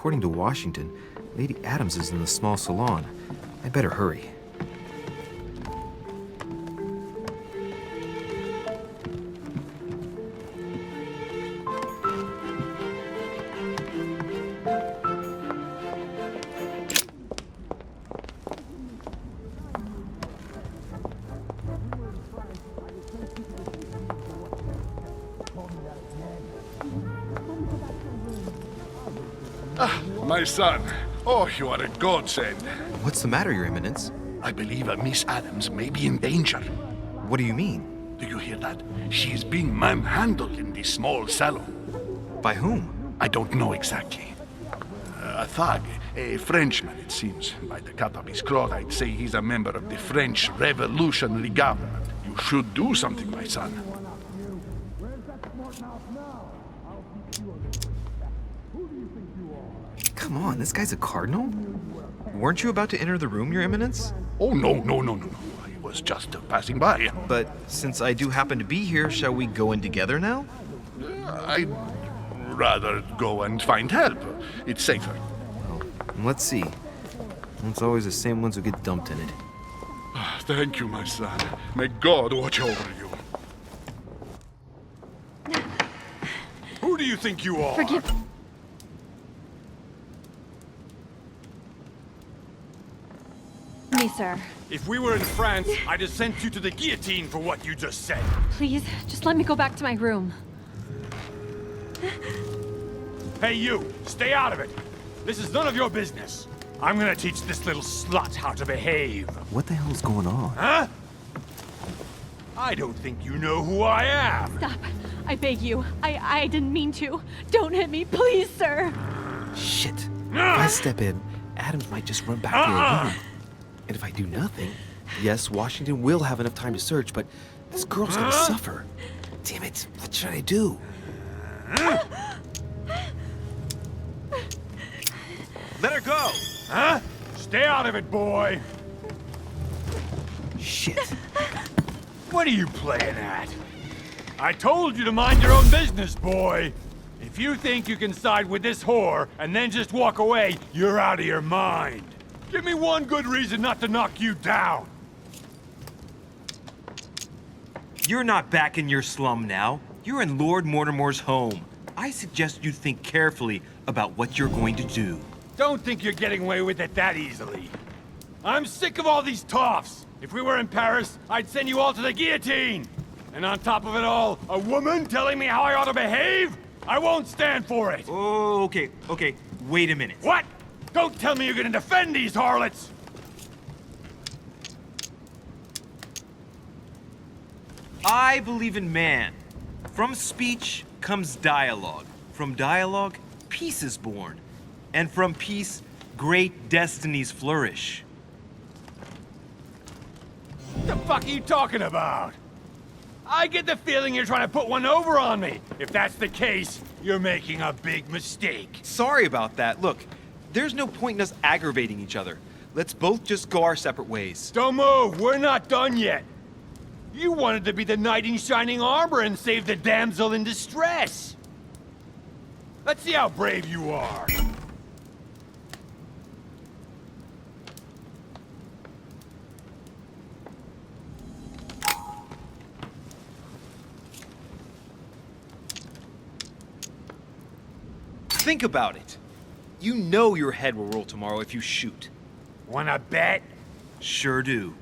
according to Washington, Lady Adams is in the small salon. I better hurry. My son. Oh, you are a godsend. What's the matter, Your Eminence? I believe Miss Adams may be in danger. What do you mean? Do you hear that? She is being manhandled in this small salon. By whom? I don't know exactly. A thug, a Frenchman, it seems. By the cut of his cloth, I'd say he's a member of the French Revolutionary Government. You should do something, my son. Come on, this guy's a cardinal? Weren't you about to enter the room, Your Eminence? Oh, no. I was just passing by. But since I do happen to be here, shall we go in together now? I'd rather go and find help. It's safer. Well, let's see. It's always the same ones who get dumped in it. Thank you, my son. May God watch over you. Who do you think you are? Forgive me, sir. If we were in France, I'd have sent you to the guillotine for what you just said. Please, just let me go back to my room. Hey, you! Stay out of it! This is none of your business. I'm gonna teach this little slut how to behave. What the hell's going on? Huh? I don't think you know who I am. Stop. I beg you. I didn't mean to. Don't hit me, please, sir. Shit. If I step in, Adams might just run back to her room. And if I do nothing, yes, Washington will have enough time to search, but this girl's gonna suffer. Damn it, what should I do? Let her go! Huh? Stay out of it, boy. Shit. What are you playing at? I told you to mind your own business, boy. If you think you can side with this whore and then just walk away, you're out of your mind. Give me one good reason not to knock you down. You're not back in your slum now. You're in Lord Mortimer's home. I suggest you think carefully about what you're going to do. Don't think you're getting away with it that easily. I'm sick of all these toffs. If we were in Paris, I'd send you all to the guillotine. And on top of it all, a woman telling me how I ought to behave? I won't stand for it. Oh, okay. Wait a minute. What? Don't tell me you're gonna defend these harlots! I believe in man. From speech comes dialogue. From dialogue, peace is born. And from peace, great destinies flourish. What the fuck are you talking about? I get the feeling you're trying to put one over on me. If that's the case, you're making a big mistake. Sorry about that. Look, there's no point in us aggravating each other. Let's both just go our separate ways. Don't move, we're not done yet. You wanted to be the knight in shining armor and save the damsel in distress. Let's see how brave you are. Think about it. You know your head will roll tomorrow if you shoot. Wanna bet? Sure do.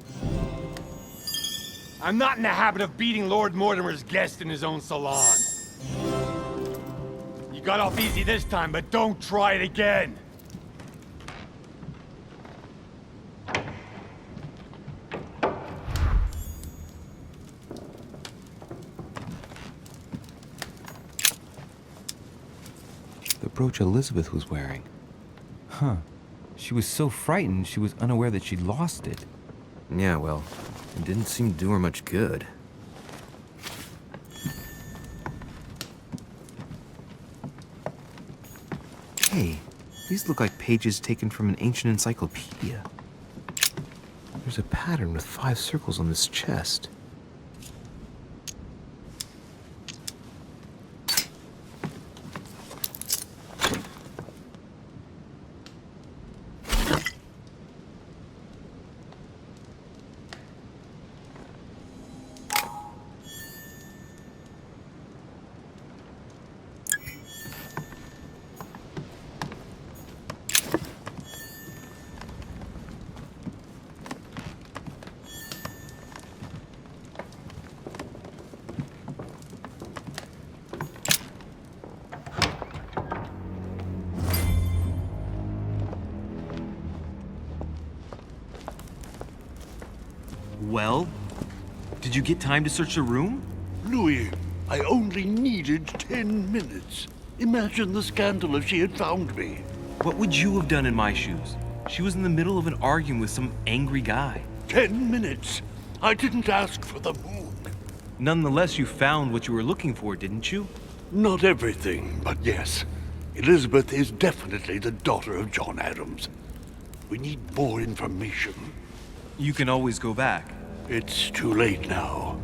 I'm not in the habit of beating Lord Mortimer's guest in his own salon. You got off easy this time, but don't try it again. The brooch Elizabeth was wearing. Huh. She was so frightened she was unaware that she'd lost it. Yeah, well, it didn't seem to do her much good. Hey, these look like pages taken from an ancient encyclopedia. There's a pattern with 5 circles on this chest. Well, did you get time to search the room? Louis, I only needed 10 minutes. Imagine the scandal if she had found me. What would you have done in my shoes? She was in the middle of an argument with some angry guy. 10 minutes. I didn't ask for the moon. Nonetheless, you found what you were looking for, didn't you? Not everything, but yes. Elizabeth is definitely the daughter of John Adams. We need more information. You can always go back. It's too late now.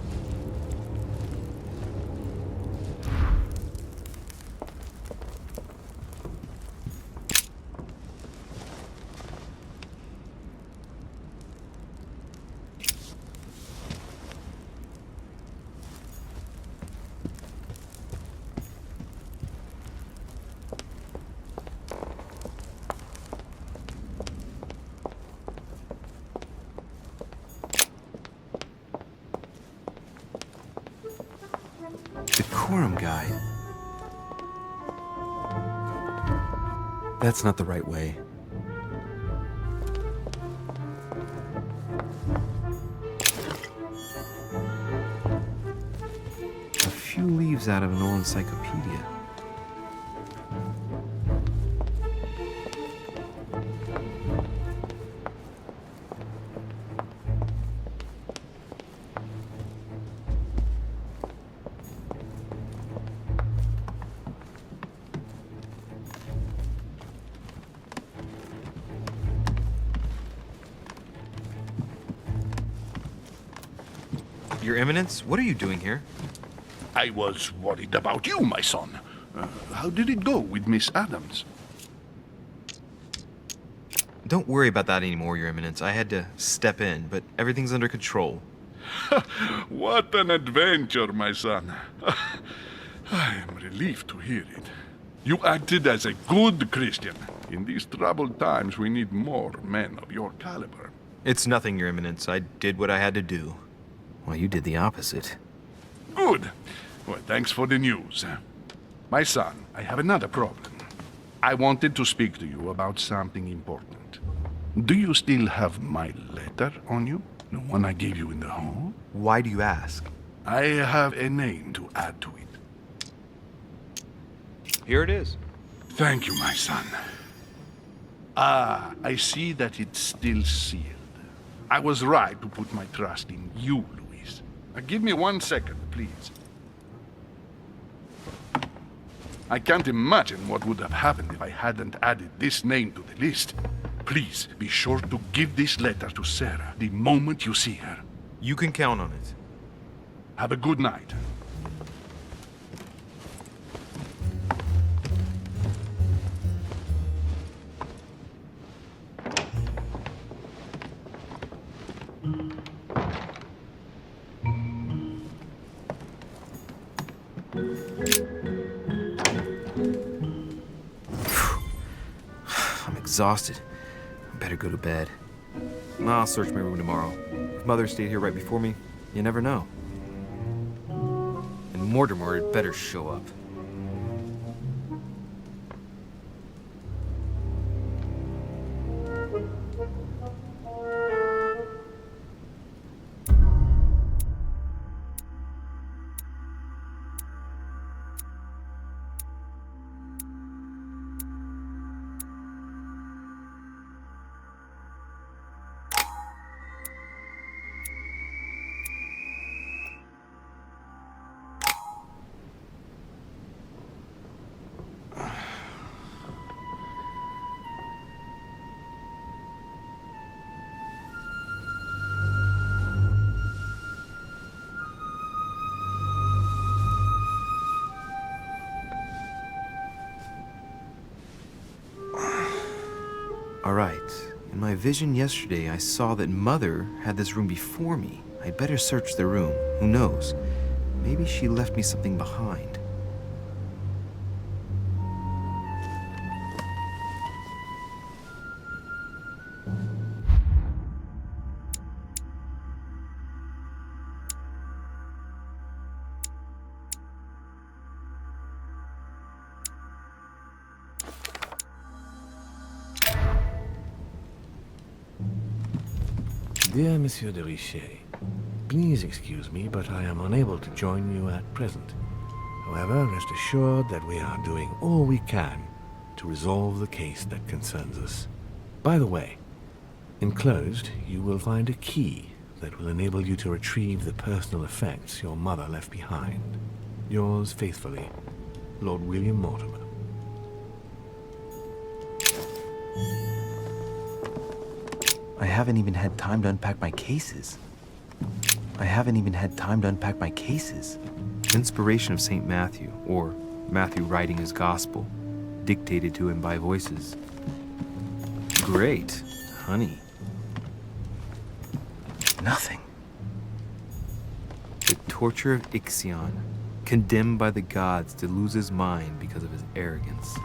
Decorum guide. That's not the right way. A few leaves out of an old encyclopedia. Your Eminence, what are you doing here? I was worried about you, my son. How did it go with Miss Adams? Don't worry about that anymore, Your Eminence. I had to step in, but everything's under control. What an adventure, my son. I am relieved to hear it. You acted as a good Christian. In these troubled times, we need more men of your caliber. It's nothing, Your Eminence. I did what I had to do. Well, you did the opposite. Good. Well, thanks for the news. My son, I have another problem. I wanted to speak to you about something important. Do you still have my letter on you? The one I gave you in the hall? Why do you ask? I have a name to add to it. Here it is. Thank you, my son. Ah, I see that it's still sealed. I was right to put my trust in you, Louis. Now, give me 1 second, please. I can't imagine what would have happened if I hadn't added this name to the list. Please, be sure to give this letter to Sarah the moment you see her. You can count on it. Have a good night. I'm exhausted. I better go to bed. I'll search my room tomorrow. If Mother stayed here right before me, you never know. And Mortimer had better show up. All right. In my vision yesterday, I saw that Mother had this room before me. I'd better search the room. Who knows? Maybe she left me something behind. Dear Monsieur de Richet, Please excuse me, but I am unable to join you at present. However, rest assured that we are doing all we can to resolve the case that concerns us. By the way, enclosed, you will find a key that will enable you to retrieve the personal effects your mother left behind. Yours faithfully, Lord William Mortimer. I haven't even had time to unpack my cases. Inspiration of St. Matthew, or Matthew writing his gospel, dictated to him by voices. Great, honey. Nothing. The torture of Ixion, condemned by the gods to lose his mind because of his arrogance.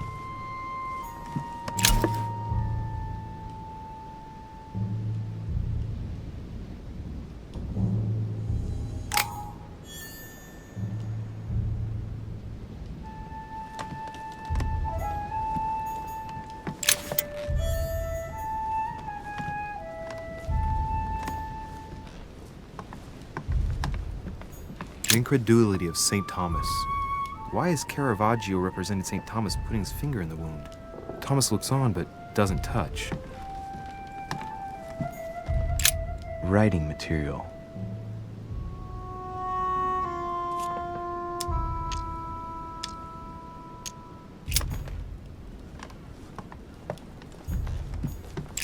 Incredulity of St. Thomas. Why is Caravaggio representing St. Thomas putting his finger in the wound? Thomas looks on but doesn't touch. Writing material.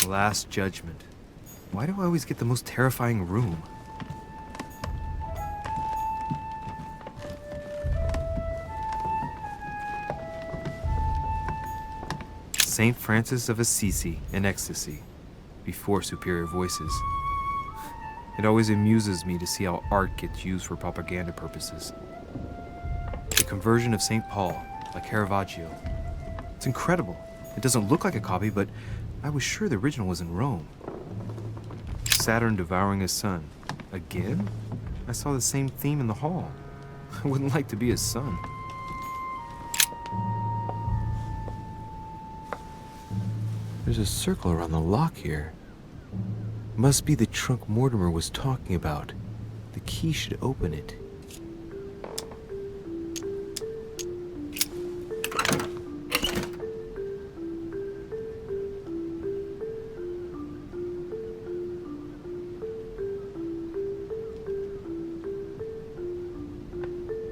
Last Judgment. Why do I always get the most terrifying room? St. Francis of Assisi in ecstasy, before superior voices. It always amuses me to see how art gets used for propaganda purposes. The Conversion of St. Paul by Caravaggio. It's incredible. It doesn't look like a copy, but I was sure the original was in Rome. Saturn devouring his son. Again? I saw the same theme in the hall. I wouldn't like to be his son. There's a circle around the lock here. Must be the trunk Mortimer was talking about. The key should open it.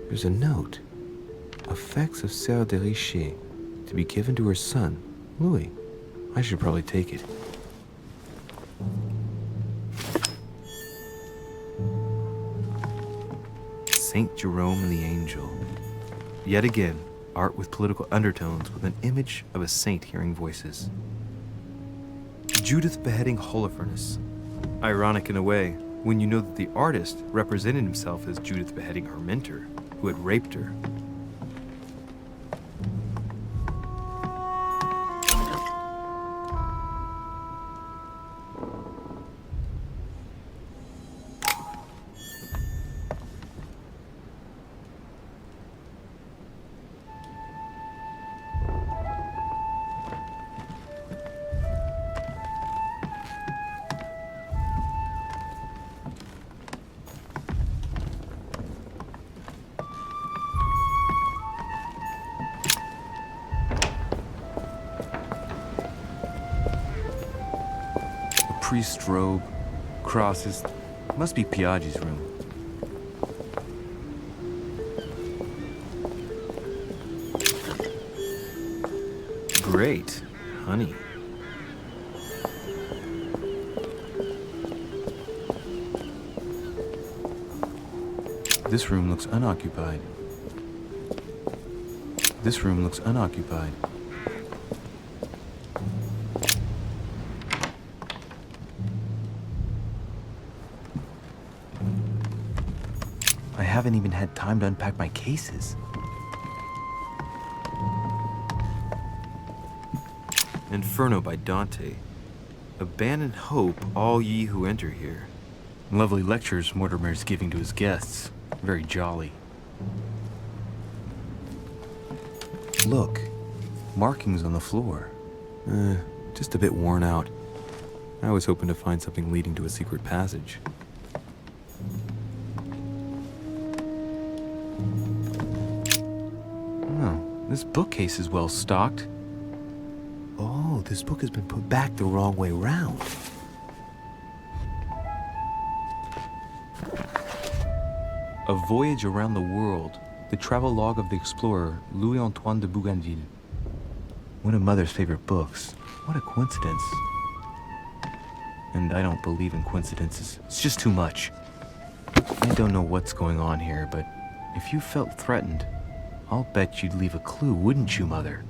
There's a note. Effects of Sœur de Richer, to be given to her son, Louis. I should probably take it. Saint Jerome and the Angel. Yet again, art with political undertones with an image of a saint hearing voices. Judith beheading Holofernes. Ironic in a way, when you know that the artist represented himself as Judith beheading her mentor, who had raped her. Priest's robe, crosses. Must be Piaggi's room. Great, honey. This room looks unoccupied. This room looks unoccupied. I haven't even had time to unpack my cases. Inferno by Dante. Abandon hope, all ye who enter here. Lovely lectures Mortimer's giving to his guests. Very jolly. Look, markings on the floor. Just a bit worn out. I was hoping to find something leading to a secret passage. This bookcase is well stocked. Oh, this book has been put back the wrong way round. A Voyage Around the World, the travel log of the explorer Louis-Antoine de Bougainville. One of Mother's favorite books. What a coincidence. And I don't believe in coincidences. It's just too much. I don't know what's going on here, but if you felt threatened, I'll bet you'd leave a clue, wouldn't you, Mother?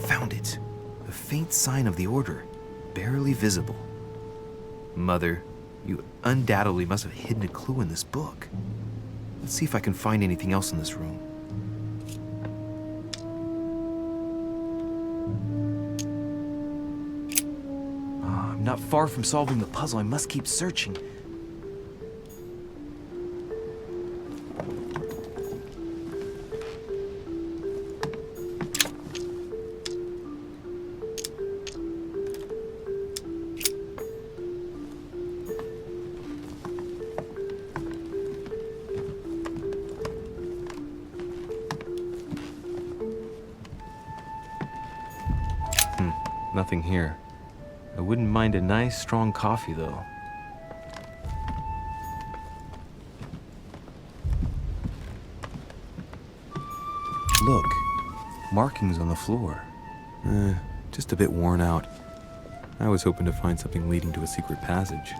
Found it. A faint sign of the Order, barely visible. Mother, You undoubtedly must have hidden a clue in this book. Let's see if I can find anything else in this room. I'm not far from solving the puzzle. I must keep searching. Nothing here. I wouldn't mind a nice, strong coffee, though. Look, markings on the floor. Just a bit worn out. I was hoping to find something leading to a secret passage.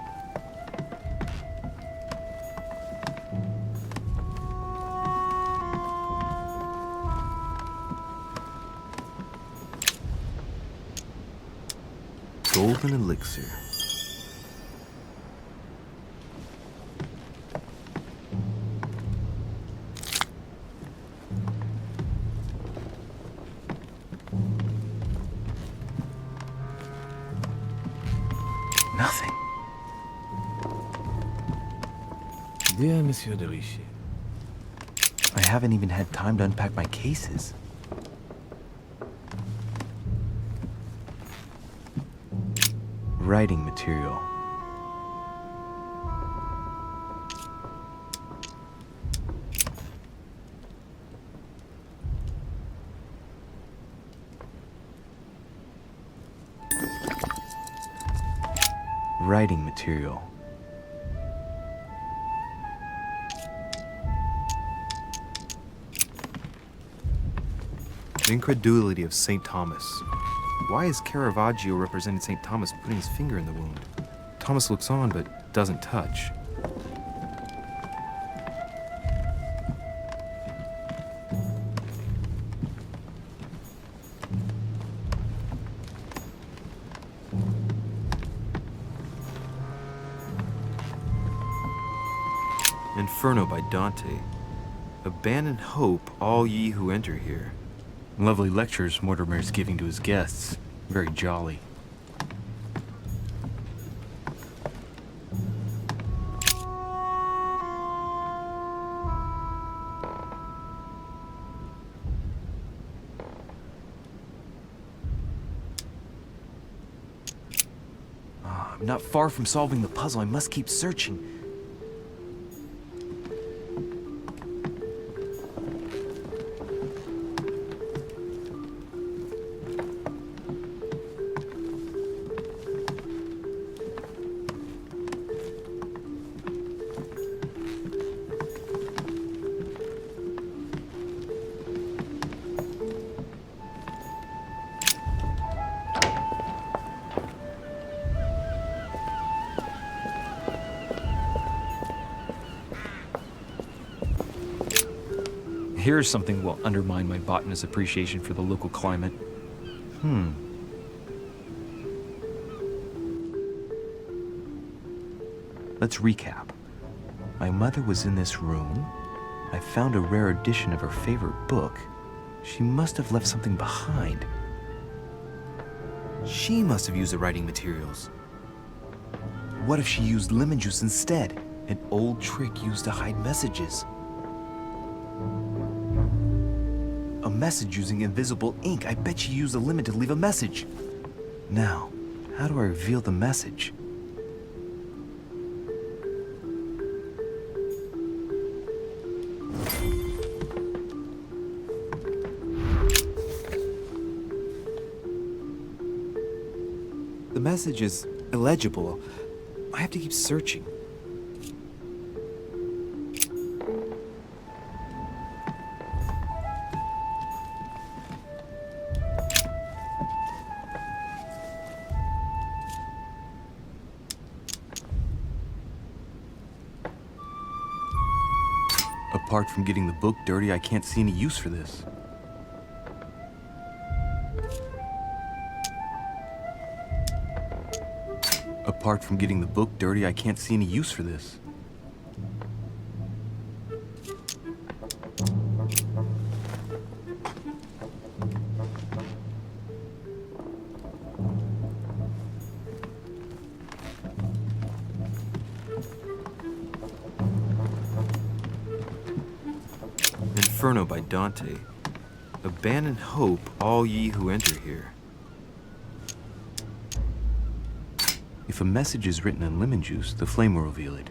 Golden elixir. Nothing. Dear Monsieur de Richet, I haven't even had time to unpack my cases. Writing material. Writing material. The incredulity of St. Thomas. Why is Caravaggio representing St. Thomas putting his finger in the wound? Thomas looks on but doesn't touch. Inferno by Dante. Abandon hope, all ye who enter here. Lovely lectures Mortimer's giving to his guests. Very jolly. I'm not far from solving the puzzle. I must keep searching. Here's something that will undermine my botanist's appreciation for the local climate. Let's recap. My mother was in this room. I found a rare edition of her favorite book. She must have left something behind. She must have used the writing materials. What if she used lemon juice instead? An old trick used to hide messages. A message using invisible ink. I bet she used a lemon to leave a message. Now, how do I reveal the message? message is illegible. I have to keep searching. Apart from getting the book dirty, I can't see any use for this. Apart from getting the book dirty, I can't see any use for this. Inferno by Dante. Abandon hope, all ye who enter here. If a message is written in lemon juice, the flame will reveal it.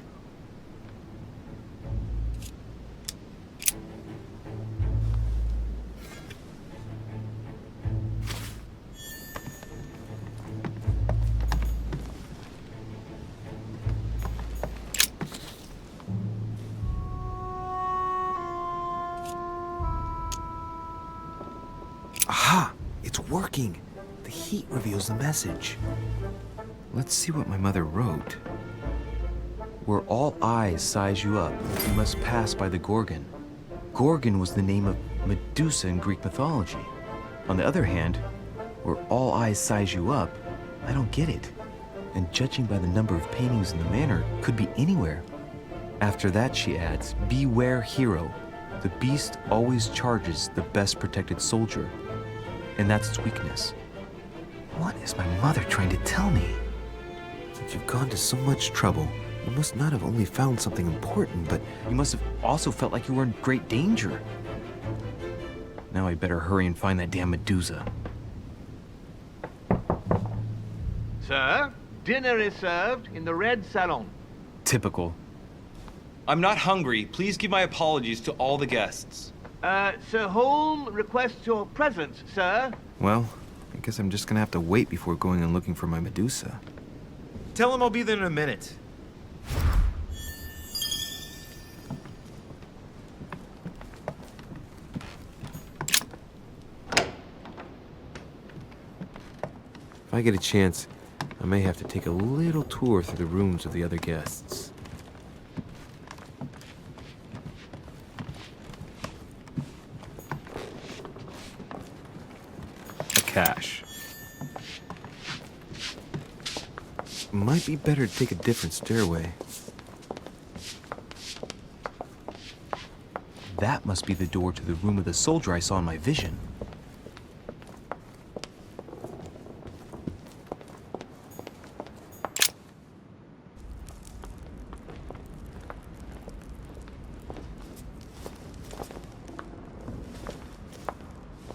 Aha! It's working! The heat reveals the message. Let's see what my mother wrote. Where all eyes size you up, you must pass by the Gorgon. Gorgon was the name of Medusa in Greek mythology. On the other hand, where all eyes size you up, I don't get it. And judging by the number of paintings in the manor, could be anywhere. After that, she adds, beware hero. The beast always charges the best protected soldier. And that's its weakness. What is my mother trying to tell me? Since you've gone to so much trouble, you must not have only found something important, but You must have also felt like you were in great danger. Now I better hurry and find that damn Medusa. Sir, dinner is served in the red salon. Typical. I'm not hungry. Please give my apologies to all the guests. Sir Holm requests your presence, sir. Well, I guess I'm just gonna have to wait before going and looking for my Medusa. Tell him I'll be there in a minute. If I get a chance, I may have to take a little tour through the rooms of the other guests. A cache. Might be better to take a different stairway. That must be the door to the room of the soldier I saw in my vision.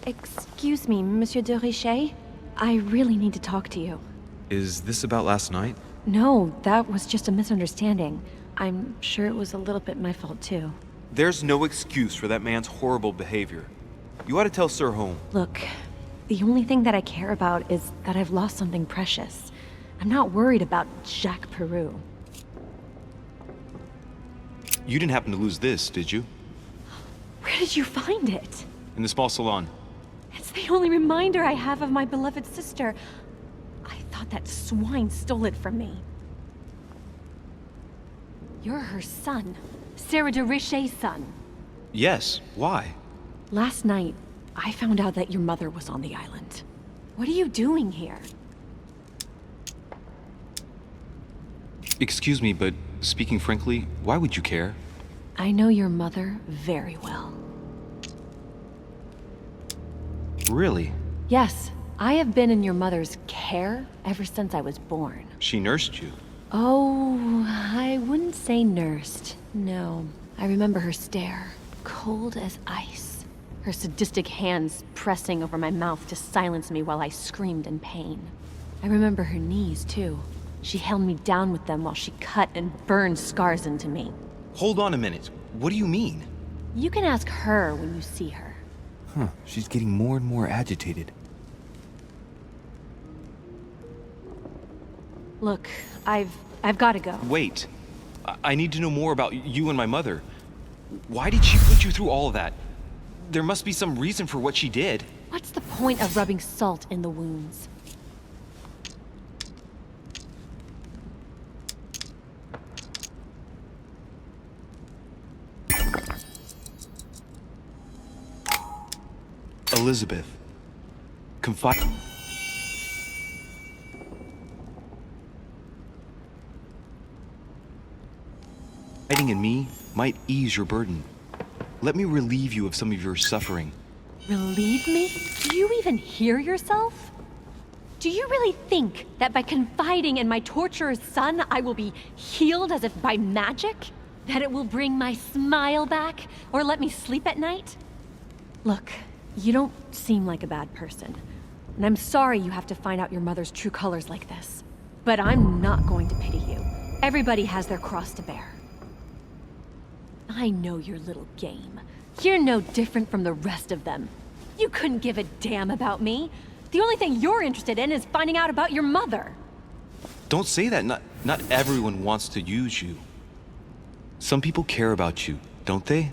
Excuse me, Monsieur de Richet. I really need to talk to you. Is this about last night? No, that was just a misunderstanding. I'm sure it was a little bit my fault, too. There's no excuse for that man's horrible behavior. You ought to tell Sir Holm. Look, the only thing that I care about is that I've lost something precious. I'm not worried about Jacques Peru. You didn't happen to lose this, did you? Where did you find it? In the small salon. It's the only reminder I have of my beloved sister. I thought that swine stole it from me. You're her son. Sarah de Richet's son. Yes, why? Last night, I found out that your mother was on the island. What are you doing here? Excuse me, but speaking frankly, why would you care? I know your mother very well. Really? Yes, I have been in your mother's care ever since I was born. She nursed you. Oh, I wouldn't say nursed. No. I remember her stare, cold as ice. Her sadistic hands pressing over my mouth to silence me while I screamed in pain. I remember her knees, too. She held me down with them while she cut and burned scars into me. Hold on a minute. What do you mean? You can ask her when you see her. Huh, she's getting more and more agitated. Look, I've got to go. Wait. I need to know more about you and my mother. Why did she put you through all of that? There must be some reason for what she did. What's the point of rubbing salt in the wounds? Elizabeth. Confiding in me might ease your burden. Let me relieve you of some of your suffering. Relieve me? Do you even hear yourself? Do you really think that by confiding in my torturer's son, I will be healed as if by magic? That it will bring my smile back or let me sleep at night? Look, you don't seem like a bad person. And I'm sorry you have to find out your mother's true colors like this. But I'm not going to pity you. Everybody has their cross to bear. I know your little game. You're no different from the rest of them. You couldn't give a damn about me. The only thing you're interested in is finding out about your mother. Don't say that. Not everyone wants to use you. Some people care about you, don't they?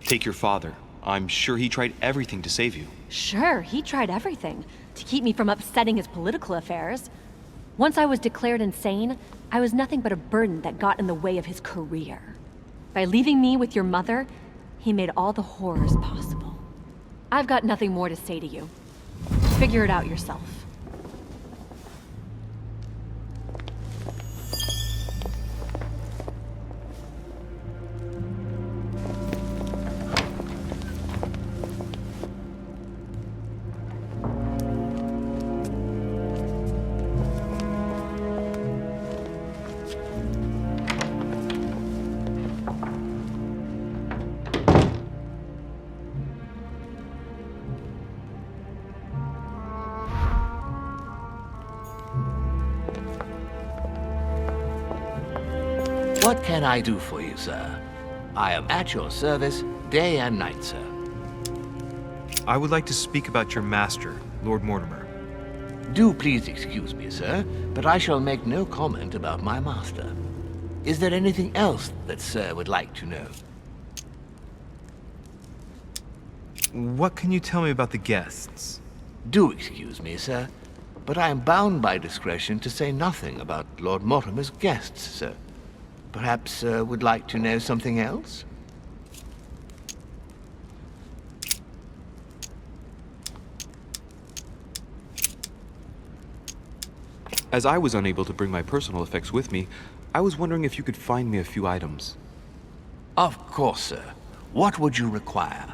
Take your father. I'm sure he tried everything to save you. Sure, he tried everything to keep me from upsetting his political affairs. Once I was declared insane, I was nothing but a burden that got in the way of his career. By leaving me with your mother, he made all the horrors possible. I've got nothing more to say to you. Figure it out yourself. What can I do for you, sir? I am at your service day and night, sir. I would like to speak about your master, Lord Mortimer. Do please excuse me, sir, but I shall make no comment about my master. Is there anything else that sir would like to know? What can you tell me about the guests? Do excuse me, sir, but I am bound by discretion to say nothing about Lord Mortimer's guests, sir. Perhaps sir would like to know something else? As I was unable to bring my personal effects with me, I was wondering if you could find me a few items. Of course, sir. What would you require?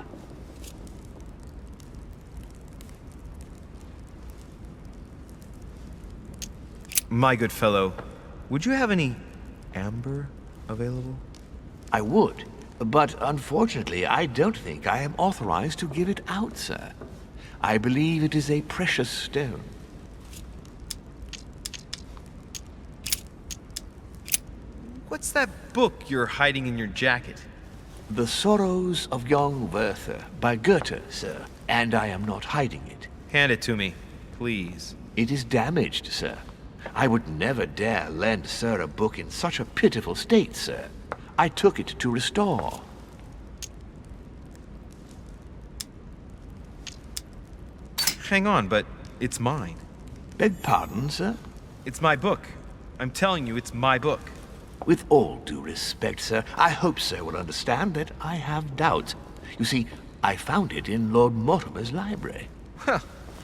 My good fellow, would you have any amber available? I would, but unfortunately I don't think I am authorized to give it out, sir. I believe it is a precious stone. What's that book you're hiding in your jacket? The Sorrows of Young Werther by Goethe, sir, and I am not hiding it. Hand it to me, please. It is damaged, sir. I would never dare lend sir a book in such a pitiful state, sir. I took it to restore. Hang on, but it's mine. Beg pardon, sir? It's my book. I'm telling you, it's my book. With all due respect, sir, I hope sir will understand that I have doubts. You see, I found it in Lord Mortimer's library. Huh,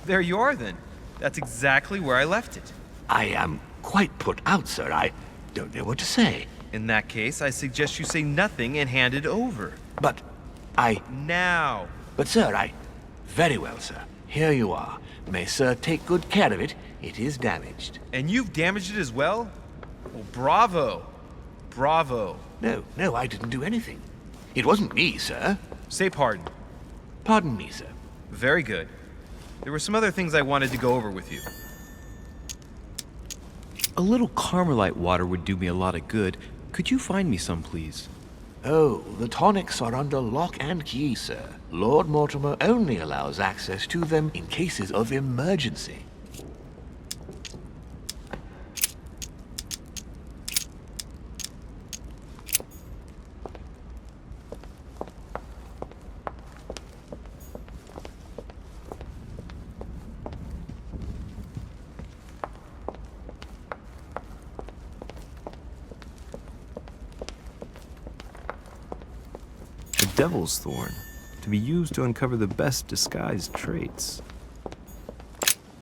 there you are then. That's exactly where I left it. I am quite put out, sir. I don't know what to say. In that case, I suggest you say nothing and hand it over. But I... Now! But sir, Very well, sir. Here you are. May sir take good care of it. It is damaged. And you've damaged it as well? Well, bravo. Bravo. No, I didn't do anything. It wasn't me, sir. Say pardon. Pardon me, sir. Very good. There were some other things I wanted to go over with you. A little Carmelite water would do me a lot of good. Could you find me some, please? Oh, the tonics are under lock and key, sir. Lord Mortimer only allows access to them in cases of emergency. The Devil's Thorn, to be used to uncover the best disguised traits.